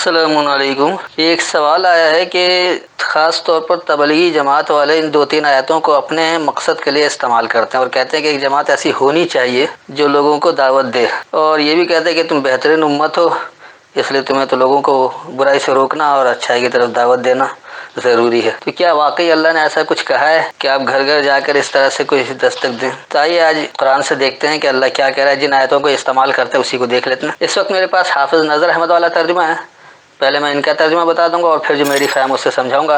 السلام علیکم۔ ایک سوال آیا ہے کہ خاص طور پر تبلیغی جماعت والے ان 2-3 آیتوں کو اپنے مقصد کے لیے استعمال کرتے ہیں اور کہتے ہیں کہ ایک جماعت ایسی ہونی چاہیے جو لوگوں کو دعوت دے، اور یہ بھی کہتے ہیں کہ تم بہترین امت ہو، اس لیے تمہیں تو لوگوں کو برائی سے روکنا اور اچھائی کی طرف دعوت دینا ضروری ہے۔ تو کیا واقعی اللہ نے ایسا کچھ کہا ہے کہ آپ گھر گھر جا کر اس طرح سے کوئی دستک دیں؟ تو آئیے آج قرآن سے دیکھتے ہیں کہ اللہ کیا کہہ رہا ہے۔ جن آیتوں کو استعمال کرتے ہیں اسی کو دیکھ لیتے ہیں۔ اس وقت میرے پاس حافظ نظر احمد والا ترجمہ ہے، پہلے میں ان کا ترجمہ بتا دوں گا اور پھر جو میری فہم اس سے سمجھاؤں گا،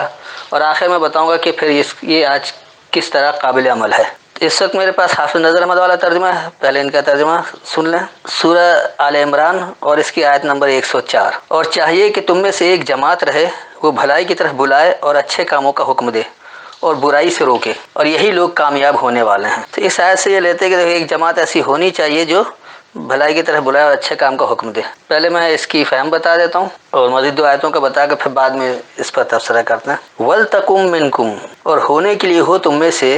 اور آخر میں بتاؤں گا کہ پھر یہ آج کس طرح قابل عمل ہے۔ اس وقت میرے پاس حافظ نظر احمد والا ترجمہ ہے، پہلے ان کا ترجمہ سن لیں۔ سورہ آل عمران اور اس کی آیت نمبر 104۔ اور چاہیے کہ تم میں سے ایک جماعت رہے، وہ بھلائی کی طرف بلائے اور اچھے کاموں کا حکم دے اور برائی سے روکے، اور یہی لوگ کامیاب ہونے والے ہیں۔ تو اس آیت سے یہ لیتے ہیں کہ ایک جماعت ایسی ہونی چاہیے جو بھلائی کی طرف بلائے اور اچھے کام کا حکم دے۔ پہلے میں اس کی فہم بتا دیتا ہوں اور مزید 2 آیتوں کا بتا کے پھر بعد میں اس پر تبصرہ کرتے ہیں۔ وَلْتَكُم مِّنكُم، اور ہونے کے لیے ہو تم میں سے،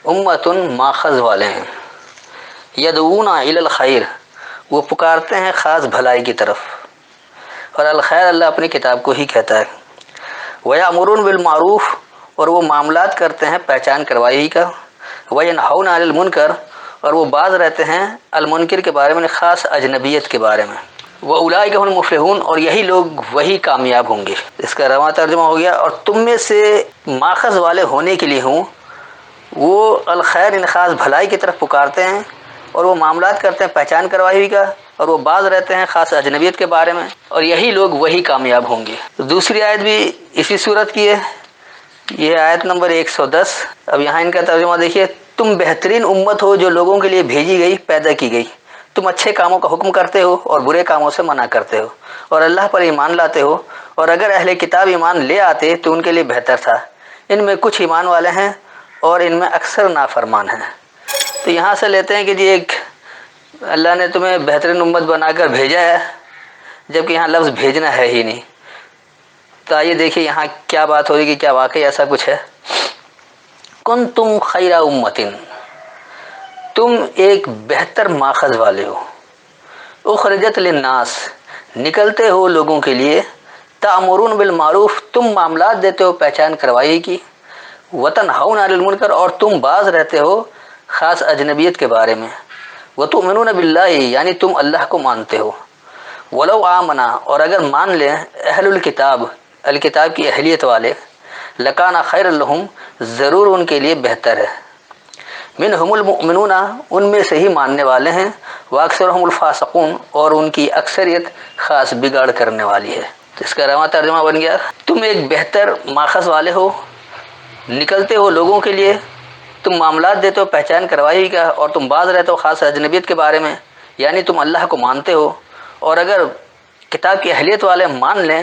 امتن ماخذ والے ہیں، یدعون الی الخیر، وہ پکارتے ہیں خاص بھلائی کی طرف، اور الخیر اللہ اپنی کتاب کو ہی کہتا ہے۔ وَيَأْمُرُونَ بِالْمَعْرُوفِ، اور وہ معاملات کرتے ہیں پہچان کروائی کا۔ وَيَنْهَوْنَ عَنِ الْمُنْكَرِ، اور وہ باز رہتے ہیں المنکر کے بارے میں، خاص اجنبیت کے بارے میں۔ وَأُولَٰئِكَ هُمُ الْمُفْلِحُونَ، اور یہی لوگ وہی کامیاب ہوں گے۔ اس کا رواں ترجمہ ہو گیا، اور تم میں سے ماخذ والے ہونے کے لیے ہوں، وہ الخیر ان خاص بھلائی کی طرف پکارتے ہیں، اور وہ معاملات کرتے ہیں پہچان کروائی ہوئی کا، اور وہ باز رہتے ہیں خاص اجنبیت کے بارے میں، اور یہی لوگ وہی کامیاب ہوں گے۔ دوسری آیت بھی اسی صورت کی ہے، یہ آیت نمبر 110۔ اب یہاں ان کا ترجمہ دیکھیے، تم بہترین امت ہو جو لوگوں کے لیے بھیجی گئی، پیدا کی گئی، تم اچھے کاموں کا حکم کرتے ہو اور برے کاموں سے منع کرتے ہو، اور اللہ پر ایمان لاتے ہو، اور اگر اہل کتاب ایمان لے آتے تو ان کے لیے بہتر تھا، ان میں کچھ ایمان والے ہیں اور ان میں اکثر نافرمان ہیں۔ تو یہاں سے لیتے ہیں کہ جی ایک اللہ نے تمہیں بہترین امت بنا کر بھیجا ہے، جبکہ یہاں لفظ بھیجنا ہے ہی نہیں۔ تو آئیے دیکھیے یہاں کیا بات ہو رہی کہ کیا واقعی ایسا کچھ ہے۔ کنتم خیر امۃ، تم ایک بہتر ماخذ والے ہو، اخرجت للناس، نکلتے ہو لوگوں کے لیے، تأمرون بالمعروف، تم معاملات دیتے ہو پہچان کروائی کی، وتنہون عن المنکر، اور تم باز رہتے ہو خاص اجنبیت کے بارے میں، وتؤمنون باللہ، یعنی تم اللہ کو مانتے ہو، ولو آمنا، اور اگر مان لیں اہل الکتاب، الکتاب کی اہلیت والے، لکان خیر لہم، ضرور ان کے لیے بہتر ہے، منہم المؤمنون، ان میں سے ہی ماننے والے ہیں، واکثرہم الفاسقون، اور ان کی اکثریت خاص بگاڑ کرنے والی ہے۔ تو اس کا رواں ترجمہ بن گیا، تم ایک بہتر ماخذ والے ہو، نکلتے ہو لوگوں کے لیے، تم معاملات دیتے ہو پہچان کروائی کا، اور تم باز رہتے ہو خاص اجنبیت کے بارے میں، یعنی تم اللہ کو مانتے ہو، اور اگر کتاب کی اہلیت والے مان لیں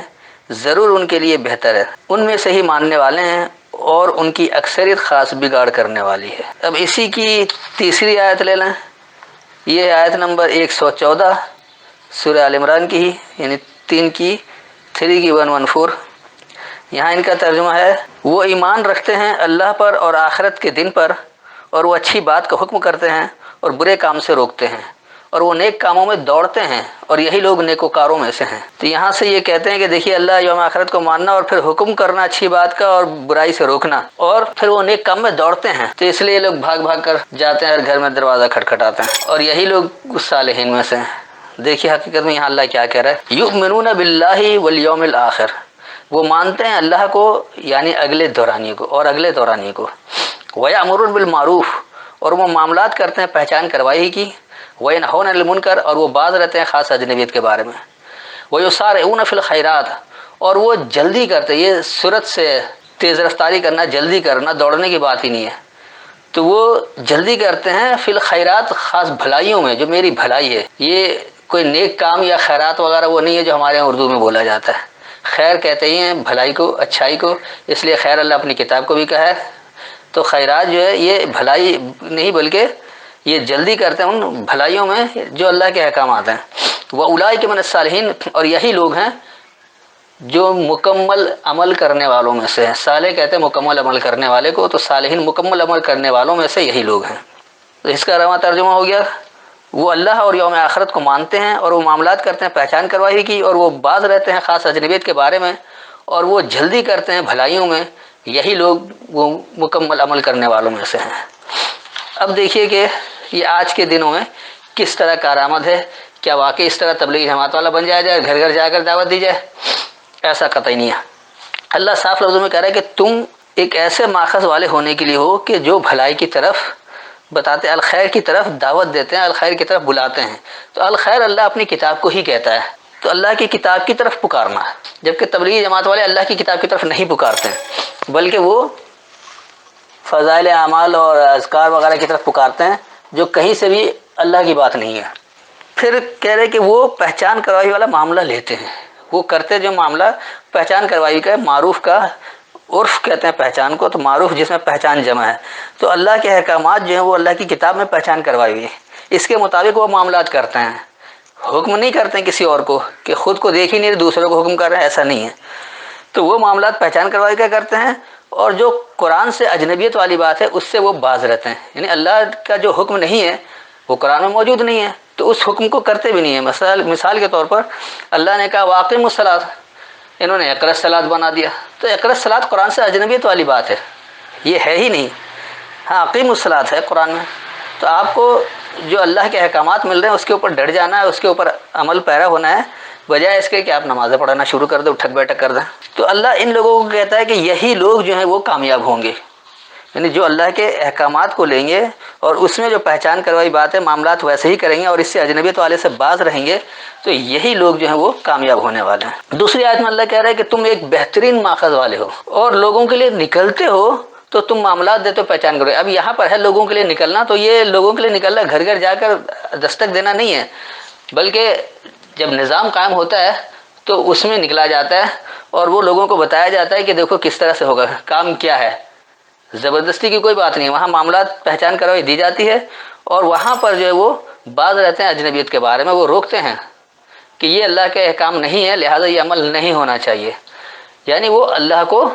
ضرور ان کے لیے بہتر ہے، ان میں سے ہی ماننے والے ہیں، اور ان کی اکثریت خاص بگاڑ کرنے والی ہے۔ اب اسی کی تیسری آیت لے لیں، یہ آیت نمبر 114 سورہ آل عمران کی ہی، یعنی 3 کی 114۔ یہاں ان کا ترجمہ ہے، وہ ایمان رکھتے ہیں اللہ پر اور آخرت کے دن پر، اور وہ اچھی بات کا حکم کرتے ہیں اور برے کام سے روکتے ہیں، اور وہ نیک کاموں میں دوڑتے ہیں، اور یہی لوگ نیکوکاروں میں سے ہیں۔ تو یہاں سے یہ کہتے ہیں کہ دیکھیے اللہ یوم آخرت کو ماننا اور پھر حکم کرنا اچھی بات کا اور برائی سے روکنا، اور پھر وہ نیک کام میں دوڑتے ہیں، تو اس لیے لوگ بھاگ بھاگ کر جاتے ہیں اور گھر میں دروازہ کھٹکھٹاتے ہیں، اور یہی لوگ صالحین میں سے ہیں۔ دیکھیے حقیقت میں یہاں اللہ کیا کہہ رہا ہے، یؤمنون باللہ والیوم الآخر، وہ مانتے ہیں اللہ کو، یعنی اگلے دورانی کو اور اگلے دورانی کو، وَيَأْمُرُونَ بِالْمَعْرُوفِ، اور وہ معاملات کرتے ہیں پہچان کروائی کی، وَيَنْهَوْنَ عَنِ الْمُنْكَرِ، اور وہ باز رہتے ہیں خاص اجنبیت کے بارے میں، وَيُسَارِعُونَ فِي الْخَيْرَاتِ، اور وہ جلدی کرتے، یہ سرعت سے تیز رفتاری کرنا، جلدی کرنا، دوڑنے کی بات ہی نہیں ہے، تو وہ جلدی کرتے ہیں فی الخیرات، خاص بھلائیوں میں، جو میری بھلائی ہے، یہ کوئی نیک کام یا خیرات وغیرہ وہ نہیں ہے جو ہمارے یہاں اردو میں بولا جاتا ہے، خیر کہتے ہی ہیں بھلائی کو، اچھائی کو، اس لیے خیر اللہ اپنی کتاب کو بھی کہا ہے۔ تو خیرات جو ہے یہ بھلائی نہیں بلکہ یہ جلدی کرتے ہیں ان بھلائیوں میں جو اللہ کے احکامات ہیں۔ وَأُولَٰئِكَ مِنَ الصَّالِحِينَ، اور یہی لوگ ہیں جو مکمل عمل کرنے والوں میں سے ہیں، صالح کہتے ہیں مکمل عمل کرنے والے کو، تو صالحین مکمل عمل کرنے والوں میں سے یہی لوگ ہیں۔ تو اس کا رواں ترجمہ ہو گیا، وہ اللہ اور یوم آخرت کو مانتے ہیں اور وہ معاملات کرتے ہیں پہچان کروائی کی، اور وہ باز رہتے ہیں خاص اجنبیت کے بارے میں، اور وہ جلدی کرتے ہیں بھلائیوں میں، یہی لوگ وہ مکمل عمل کرنے والوں میں سے ہیں۔ اب دیکھیے کہ یہ آج کے دنوں میں کس طرح کارآمد ہے۔ کیا واقعی اس طرح تبلیغی جماعت والا بن جایا جائے، گھر گھر جا کر دعوت دی جائے؟ ایسا قطعی نہیں ہے۔ اللہ صاف لفظوں میں کہہ رہا ہے کہ تم ایک ایسے ماخذ والے ہونے کے لیے ہو کہ جو بھلائی کی طرف بتاتے، الخیر کی طرف دعوت دیتے ہیں، الخیر کی طرف بلاتے ہیں۔ تو الخیر اللہ اپنی کتاب کو ہی کہتا ہے، تو اللہ کی کتاب کی طرف پکارنا ہے، جبکہ تبلیغی جماعت والے اللہ کی کتاب کی طرف نہیں پکارتے ہیں، بلکہ وہ فضائل اعمال اور اذکار وغیرہ کی طرف پکارتے ہیں، جو کہیں سے بھی اللہ کی بات نہیں ہے۔ پھر کہہ رہے کہ وہ پہچان کروائی والا معاملہ لیتے ہیں، وہ کرتے جو معاملہ پہچان کروائی کا ہے، معروف کا، عرف کہتے ہیں پہچان کو، تو معروف جس میں پہچان جمع ہے، تو اللہ کے احکامات جو ہیں وہ اللہ کی کتاب میں پہچان کروائی ہوئی ہے، اس کے مطابق وہ معاملات کرتے ہیں، حکم نہیں کرتے ہیں کسی اور کو کہ خود کو دیکھ ہی نہیں دوسروں کو حکم کر رہے ہیں، ایسا نہیں ہے۔ تو وہ معاملات پہچان کروائی کا کرتے ہیں، اور جو قرآن سے اجنبیت والی بات ہے اس سے وہ باز رہتے ہیں، یعنی اللہ کا جو حکم نہیں ہے وہ قرآن میں موجود نہیں ہے تو اس حکم کو کرتے بھی نہیں ہیں۔ مثال کے طور پر اللہ نے کہا واقیم الصلاۃ، انہوں نے اقرأ الصلاۃ بنا دیا، تو اقرأ الصلاۃ قرآن سے اجنبیت والی بات ہے، یہ ہے ہی نہیں۔ ہاں اقیم الصلاۃ ہے قرآن میں، تو آپ کو جو اللہ کے احکامات مل رہے ہیں اس کے اوپر ڈٹ جانا ہے، اس کے اوپر عمل پیرا ہونا ہے، بجائے اس کے کہ آپ نمازیں پڑھنا شروع کر دیں، اٹھک بیٹھک کر دیں۔ تو اللہ ان لوگوں کو کہتا ہے کہ یہی لوگ جو ہیں وہ کامیاب ہوں گے، یعنی جو اللہ کے احکامات کو لیں گے اور اس میں جو پہچان کروائی بات ہے معاملات ویسے ہی کریں گے اور اس سے اجنبیت والے سے باز رہیں گے، تو یہی لوگ جو ہیں وہ کامیاب ہونے والے ہیں۔ دوسری آیت میں اللہ کہہ رہا ہے کہ تم ایک بہترین ماخذ والے ہو اور لوگوں کے لیے نکلتے ہو تو تم معاملات دیتے ہو پہچان کرو۔ اب یہاں پر ہے لوگوں کے لیے نکلنا، تو یہ لوگوں کے لیے نکلنا گھر گھر جا کر دستک دینا نہیں ہے، بلکہ جب نظام قائم ہوتا ہے تو اس میں نکلا جاتا ہے اور وہ لوگوں کو بتایا جاتا ہے کہ دیکھو کس طرح سے ہوگا، کام کیا ہے۔ زبردستی کی کوئی بات نہیں، وہاں معاملات پہچان کروائی دی جاتی ہے، اور وہاں پر جو ہے وہ باز رہتے ہیں اجنبیت کے بارے میں، وہ روکتے ہیں کہ یہ اللہ کے احکام نہیں ہے، لہٰذا یہ عمل نہیں ہونا چاہیے، یعنی وہ اللہ کو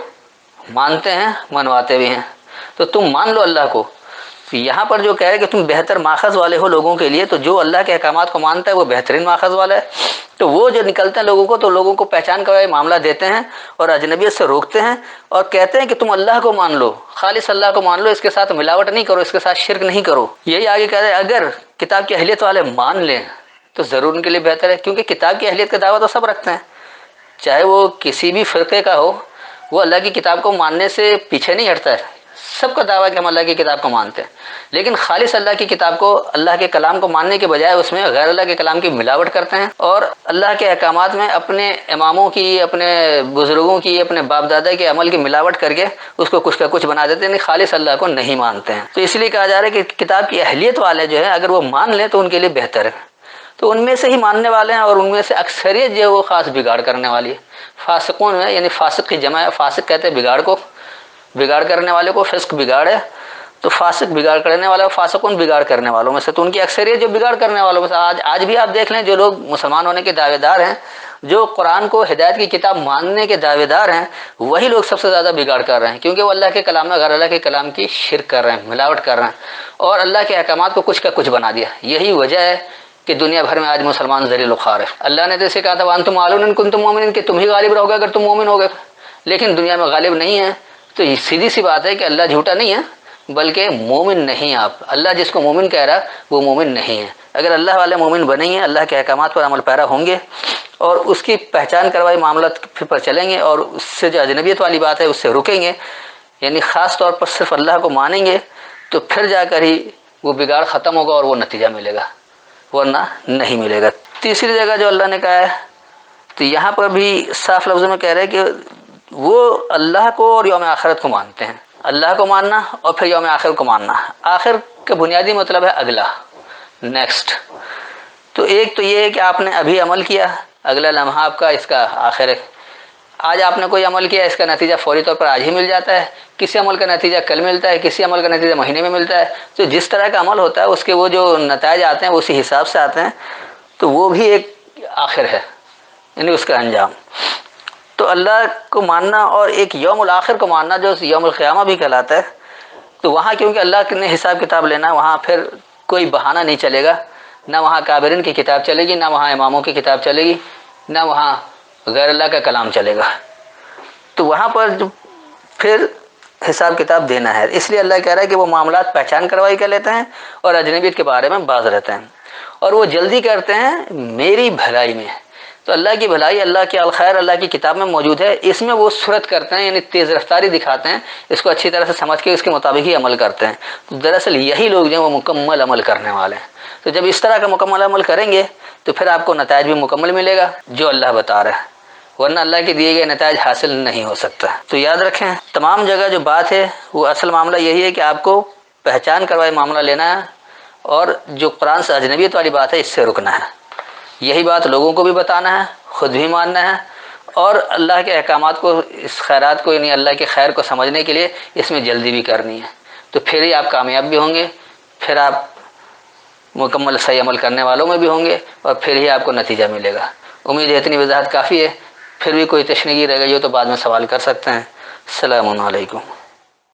مانتے ہیں، منواتے بھی ہیں۔ تو تم مان لو اللہ کو۔ تو یہاں پر جو کہہ رہے کہ تم بہتر ماخذ والے ہو لوگوں کے لیے، تو جو اللہ کے احکامات کو مانتا ہے وہ بہترین ماخذ والا ہے، تو وہ جو نکلتے ہیں لوگوں کو، تو لوگوں کو پہچان کروائی معاملہ دیتے ہیں اور اجنبیت سے روکتے ہیں، اور کہتے ہیں کہ تم اللہ کو مان لو، خالص اللہ کو مان لو، اس کے ساتھ ملاوٹ نہیں کرو، اس کے ساتھ شرک نہیں کرو۔ یہی آگے کہہ رہے ہیں اگر کتاب کی اہلیت والے مان لیں تو ضرور ان کے لیے بہتر ہے، کیونکہ کتاب کی اہلیت کا دعویٰ تو سب رکھتے ہیں، چاہے وہ کسی بھی فرقے کا ہو، وہ اللہ کی کتاب کو ماننے سے پیچھے نہیں ہٹتا ہے، سب کا دعویٰ کہ ہم اللہ کی کتاب کو مانتے ہیں، لیکن خالص اللہ کی کتاب کو، اللہ کے کلام کو ماننے کے بجائے اس میں غیر اللہ کے کلام کی ملاوٹ کرتے ہیں، اور اللہ کے احکامات میں اپنے اماموں کی، اپنے بزرگوں کی، اپنے باپ دادا کے عمل کی ملاوٹ کر کے اس کو کچھ کا کچھ بنا دیتے ہیں، یعنی خالص اللہ کو نہیں مانتے ہیں۔ تو اس لیے کہا جا رہا ہے کہ کتاب کی اہلیت والے جو ہے اگر وہ مان لیں تو ان کے لیے بہتر ہے۔ تو ان میں سے ہی ماننے والے ہیں، اور ان میں سے اکثریت جو ہے وہ خاص بگاڑ کرنے والی ہے۔ فاسقون میں، یعنی فاسق کی جمع ہے، فاسق کہتے ہیں بگاڑ کو، بگاڑ کرنے والے کو، فسق بگاڑ ہے، تو فاسق بگاڑ کرنے والا، فاسقون بگاڑ کرنے والوں میں سے، تو ان کی اکثریت جو بگاڑ کرنے والوں میں سے، آج بھی آپ دیکھ لیں جو لوگ مسلمان ہونے کے دعوے دار ہیں، جو قرآن کو ہدایت کی کتاب ماننے کے دعوے دار ہیں، وہی لوگ سب سے زیادہ بگاڑ کر رہے ہیں، کیونکہ وہ اللہ کے کلام میں غیر اللہ کے کلام کی شرک کر رہے ہیں، ملاوٹ کر رہے ہیں، اور اللہ کے احکامات کو کچھ کا کچھ بنا دیا۔ یہی وجہ ہے کہ دنیا بھر میں آج مسلمان ذلیل و خوار ہے۔ اللہ نے جیسے کہا تھا وَأَنْتُمْ عَلَوْنَ إِن كُنتُم مُؤْمِنِينَ کہ تم ہی غالب رہو گے اگر تم مومن ہوگے، لیکن دنیا میں غالب نہیں ہے، تو یہ سیدھی سی بات ہے کہ اللہ جھوٹا نہیں ہے، بلکہ مومن نہیں آپ۔ اللہ جس کو مومن کہہ رہا وہ مومن نہیں ہے۔ اگر اللہ والے مومن بنیں گے، اللہ کے احکامات پر عمل پیرا ہوں گے اور اس کی پہچان کروائی معاملات پر چلیں گے، اور اس سے جو اجنبیت والی بات ہے اس سے رکیں گے، یعنی خاص طور پر صرف اللہ کو مانیں گے، تو پھر جا کر ہی وہ بگاڑ ختم ہوگا اور وہ نتیجہ ملے گا، ورنہ نہیں ملے گا۔ تیسری جگہ جو اللہ نے کہا ہے، تو یہاں پر بھی صاف لفظوں میں کہہ رہے ہیں کہ وہ اللہ کو اور یوم آخرت کو مانتے ہیں، اللہ کو ماننا اور پھر یوم آخر کو ماننا۔ آخر کا بنیادی مطلب ہے اگلا، نیکسٹ۔ تو ایک تو یہ ہے کہ آپ نے ابھی عمل کیا، اگلا لمحہ آپ کا اس کا آخر ہے۔ آج آپ نے کوئی عمل کیا، اس کا نتیجہ فوری طور پر آج ہی مل جاتا ہے، کسی عمل کا نتیجہ کل ملتا ہے، کسی عمل کا نتیجہ مہینے میں ملتا ہے۔ تو جس طرح کا عمل ہوتا ہے اس کے وہ جو نتائج آتے ہیں وہ اسی حساب سے آتے ہیں، تو وہ بھی ایک آخر ہے، یعنی اس کا انجام۔ تو اللہ کو ماننا اور ایک یوم الآخر کو ماننا جو یوم القیامہ بھی کہلاتا ہے، تو وہاں کیونکہ اللہ نے حساب کتاب لینا ہے، وہاں پھر کوئی بہانہ نہیں چلے گا نہ وہاں کابرین کی کتاب چلے گی، نہ وہاں اماموں کی کتاب چلے گی، نہ وہاں غیر اللہ کا کلام چلے گا۔ تو وہاں پر جو پھر حساب کتاب دینا ہے، اس لیے اللہ کہہ رہا ہے کہ وہ معاملات پہچان کروائی کر لیتے ہیں اور اجنبیت کے بارے میں باز رہتے ہیں، اور وہ جلدی کرتے ہیں میری بھلائی میں۔ تو اللہ کی بھلائی، اللہ کے الخیر اللہ کی کتاب میں موجود ہے، اس میں وہ سرعت کرتے ہیں، یعنی تیز رفتاری دکھاتے ہیں، اس کو اچھی طرح سے سمجھ کے اس کے مطابق ہی عمل کرتے ہیں۔ تو دراصل یہی لوگ جو ہیں وہ مکمل عمل کرنے والے ہیں۔ تو جب اس طرح کا مکمل عمل کریں گے تو پھر آپ کو نتائج بھی مکمل ملے گا جو اللہ بتا رہا ہے، ورنہ اللہ کے دیے گئے نتائج حاصل نہیں ہو سکتا۔ تو یاد رکھیں تمام جگہ جو بات ہے وہ اصل معاملہ یہی ہے کہ آپ کو پہچان کروائے معاملہ لینا ہے، اور جو قرآن سے اجنبیت والی بات ہے اس سے رکنا ہے۔ یہی بات لوگوں کو بھی بتانا ہے، خود بھی ماننا ہے، اور اللہ کے احکامات کو، اس خیرات کو، یعنی اللہ کے خیر کو سمجھنے کے لیے اس میں جلدی بھی کرنی ہے۔ تو پھر ہی آپ کامیاب بھی ہوں گے، پھر آپ مکمل صحیح عمل کرنے والوں میں بھی ہوں گے، اور پھر ہی آپ کو نتیجہ ملے گا۔ امید ہے اتنی وضاحت کافی ہے، پھر بھی کوئی تشنیگی رہ گئی ہو تو بعد میں سوال کر سکتے ہیں۔ السلام علیکم۔